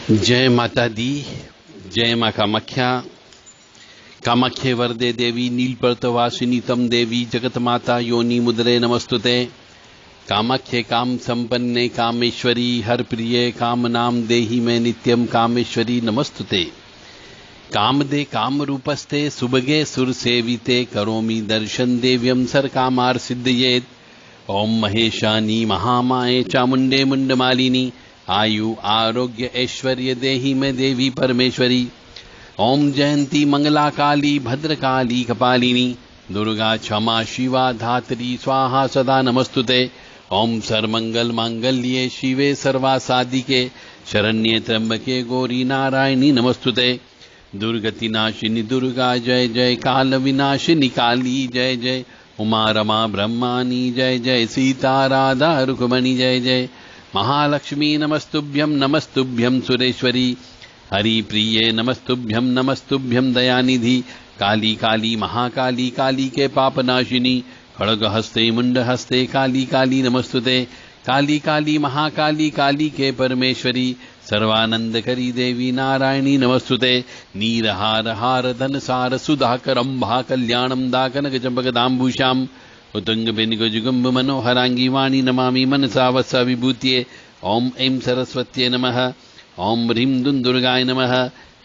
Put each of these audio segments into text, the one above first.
जय माता दी। जय माँ कामाख्या। कामाख्ये वरदे देवी नीलपर्तवासिनी तम देवी जगत माता योनि मुद्रे नमस्तुते। कामाख्ये काम संपन्ने कामेश्वरी हर प्रिये काम नाम देहि में नित्यम कामेश्वरी नमस्तुते। कामदे काम रूपस्ते सुभगे सुर सेविते करोमि दर्शन देव्यम सर कामार सिद्धयेत। ओम महेशानी महामाये चामुंडे मुंडमालिनी आयु आरोग्य ऐश्वर्य देहि में देवी परमेश्वरी। ओम जयंती मंगला काली भद्रकाली कपालिनी दुर्गा क्षमा शिवा धात्री स्वाहा सदा नमस्तुते। ओम सर्वमंगल मांगल्ये शिवे सर्वासादिके शरण्ये त्र्यंबके गौरी नारायणी नमस्तुते। दुर्गति नाशिनी दुर्गा जय जय काल विनाशिनी काली जय जय उमा रमा ब्रह्मानी जय जय सीता राधा रुक्मणी जय जय महालक्ष्मी नमस्तुभ्यं सुरेश्वरी हरि प्रिये नमस्तुभ्यं दयानिधि काली काली महाकाली काली के पापनाशिनी खड़ग हस्ते मुंड हस्ते काली काली नमस्तुते। काली काली महाकाली काली के परमेश्वरी सर्वानंद करी देवी नारायणी नमस्तुते। नीरहार हार धन सार सुधाकर अंबा कल्याणम दाकनक चंपक दाम्बूषाम उत्तुंग बेनिगुजुगुम्ब मनोहरांगी वाणी नमामि मनसा वत्सा विभूत्ये। ओम ऐं सरस्वत्ये नमः। ओम ह्रीं दुर्गाय नमः।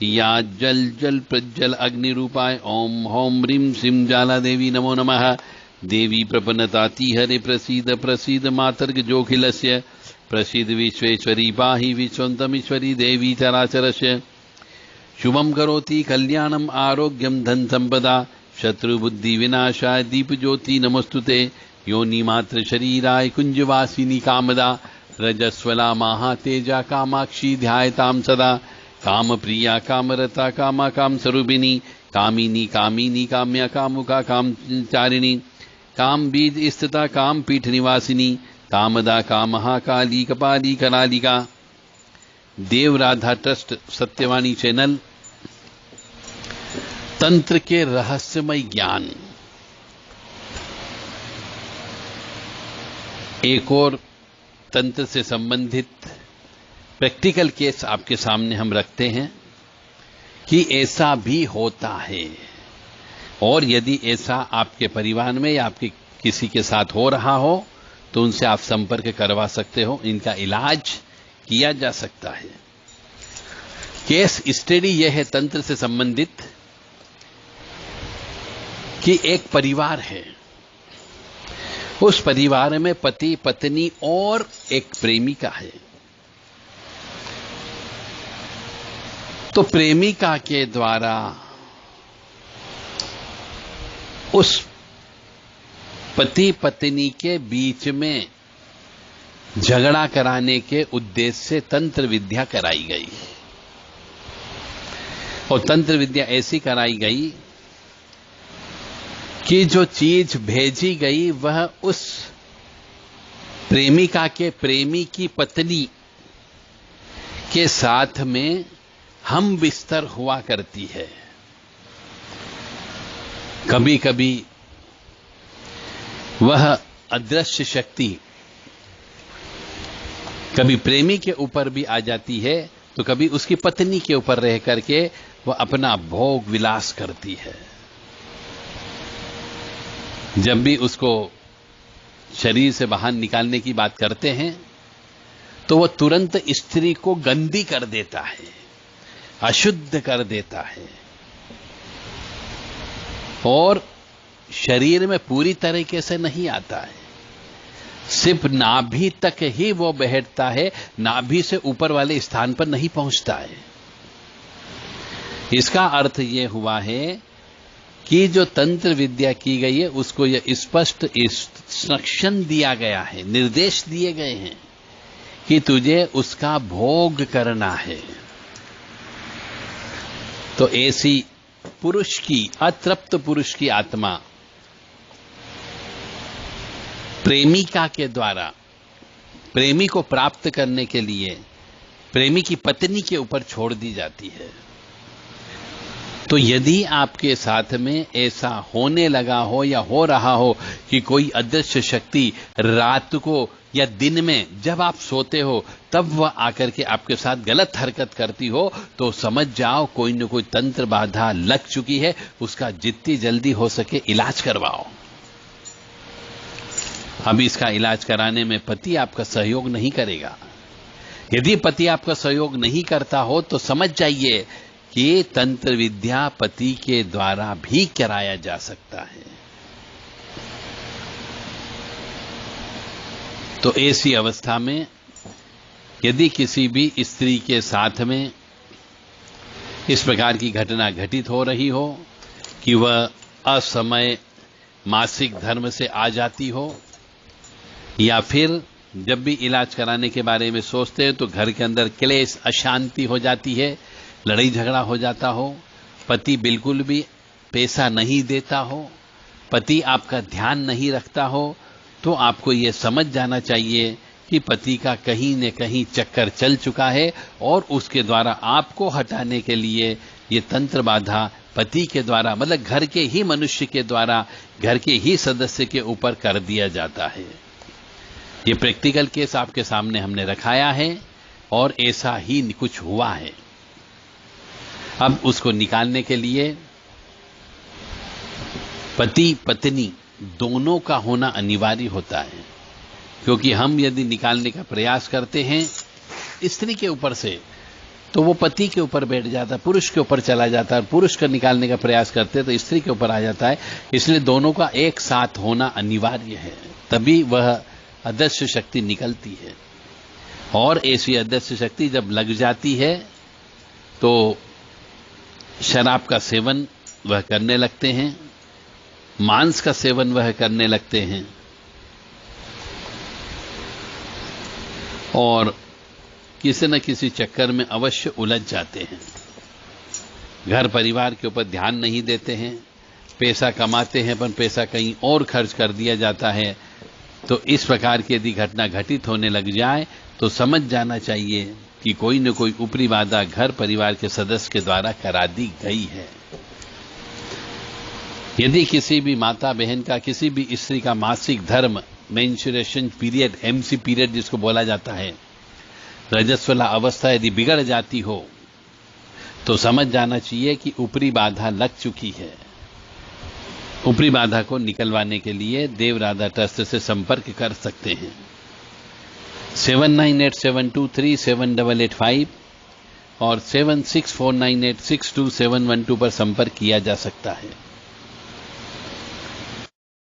या जल जल प्रज्वल अग्नि रूपाय ओम होम ह्रीं श्रीं ज्वाला देवी नमो नमः। देवी प्रपन्नताति हरे प्रसीद प्रसीद मातर्ग जोखिलस्य प्रसीद विश्वेश्वरी पाहि विश्वन्तमीश्वरी देवी चराचरस्य। शुभं करोति कल्याणम आरोग्यम धन संपदा शत्रुबुद्धि विनाशाय दीप ज्योति नमस्तुते। योनि मात्र शरीराय कुंजवासिनी कामदा रजस्वला महातेजा कामाक्षी ध्यायताम सदा। काम प्रिया कामरता कामा काम स्वरूपिणी कामिनी कामिनी काम्या कामुका कामचारिणी काम बीज स्थिता काम पीठ निवासिनी कामदा कामहाकाली कपाली करालिका। देव राधा ट्रस्ट सत्यवाणी चैनल तंत्र के रहस्यमय ज्ञान। एक और तंत्र से संबंधित प्रैक्टिकल केस आपके सामने हम रखते हैं कि ऐसा भी होता है, और यदि ऐसा आपके परिवार में या आपके किसी के साथ हो रहा हो तो उनसे आप संपर्क करवा सकते हो, इनका इलाज किया जा सकता है। केस स्टडी यह है तंत्र से संबंधित कि एक परिवार है, उस परिवार में पति पत्नी और एक प्रेमिका है। तो प्रेमिका के द्वारा उस पति पत्नी के बीच में झगड़ा कराने के उद्देश्य से तंत्र विद्या कराई गई, और तंत्र विद्या ऐसी कराई गई कि जो चीज भेजी गई वह उस प्रेमिका के प्रेमी की पत्नी के साथ में हम बिस्तर हुआ करती है। कभी कभी वह अदृश्य शक्ति कभी प्रेमी के ऊपर भी आ जाती है तो कभी उसकी पत्नी के ऊपर रह करके वह अपना भोग विलास करती है। जब भी उसको शरीर से बाहर निकालने की बात करते हैं तो वह तुरंत स्त्री को गंदी कर देता है, अशुद्ध कर देता है, और शरीर में पूरी तरीके से नहीं आता है, सिर्फ नाभि तक ही वो बैठता है, नाभि से ऊपर वाले स्थान पर नहीं पहुंचता है। इसका अर्थ यह हुआ है कि जो तंत्र विद्या की गई है उसको यह स्पष्ट इंस्ट्रक्शन दिया गया है, निर्देश दिए गए हैं कि तुझे उसका भोग करना है। तो ऐसी पुरुष की, अतृप्त पुरुष की आत्मा प्रेमिका के द्वारा प्रेमी को प्राप्त करने के लिए प्रेमी की पत्नी के ऊपर छोड़ दी जाती है। तो यदि आपके साथ में ऐसा होने लगा हो या हो रहा हो कि कोई अदृश्य शक्ति रात को या दिन में जब आप सोते हो तब वह आकर के आपके साथ गलत हरकत करती हो, तो समझ जाओ कोई न कोई तंत्र बाधा लग चुकी है। उसका जितनी जल्दी हो सके इलाज करवाओ। अब इसका इलाज कराने में पति आपका सहयोग नहीं करेगा। यदि पति आपका सहयोग नहीं करता हो तो समझ जाइए कि तंत्र विद्या पति के द्वारा भी कराया जा सकता है। तो ऐसी अवस्था में यदि किसी भी स्त्री के साथ में इस प्रकार की घटना घटित हो रही हो कि वह असमय मासिक धर्म से आ जाती हो, या फिर जब भी इलाज कराने के बारे में सोचते हैं तो घर के अंदर क्लेश अशांति हो जाती है, लड़ाई झगड़ा हो जाता हो, पति बिल्कुल भी पैसा नहीं देता हो, पति आपका ध्यान नहीं रखता हो, तो आपको यह समझ जाना चाहिए कि पति का कहीं न कहीं चक्कर चल चुका है और उसके द्वारा आपको हटाने के लिए ये तंत्र बाधा पति के द्वारा, मतलब घर के ही मनुष्य के द्वारा, घर के ही सदस्य के ऊपर कर दिया जाता है। ये प्रैक्टिकल केस आपके सामने हमने रखाया है और ऐसा ही कुछ हुआ है। अब उसको निकालने के लिए पति पत्नी दोनों का होना अनिवार्य होता है, क्योंकि हम यदि निकालने का प्रयास करते हैं स्त्री के ऊपर से तो वो पति के ऊपर बैठ जाता है, पुरुष के ऊपर चला जाता है, और पुरुष का निकालने का प्रयास करते हैं तो स्त्री के ऊपर आ जाता है। इसलिए दोनों का एक साथ होना अनिवार्य है, तभी वह अदृश्य शक्ति निकलती है। और ऐसी अदृश्य शक्ति जब लग जाती है तो शराब का सेवन वह करने लगते हैं, मांस का सेवन वह करने लगते हैं और किसी न किसी चक्कर में अवश्य उलझ जाते हैं। घर परिवार के ऊपर ध्यान नहीं देते हैं, पैसा कमाते हैं पर पैसा कहीं और खर्च कर दिया जाता है। तो इस प्रकार की यदि घटना घटित होने लग जाए तो समझ जाना चाहिए कि कोई न कोई ऊपरी बाधा घर परिवार के सदस्य के द्वारा करा दी गई है। यदि किसी भी माता बहन का, किसी भी स्त्री का मासिक धर्म, मेंस्ट्रुएशन पीरियड, एमसी पीरियड जिसको बोला जाता है, रजस्वला अवस्था यदि बिगड़ जाती हो तो समझ जाना चाहिए कि ऊपरी बाधा लग चुकी है। ऊपरी बाधा को निकलवाने के लिए देव राधा ट्रस्ट से संपर्क कर सकते हैं। 7987237885 और 7649862712 पर संपर्क किया जा सकता है।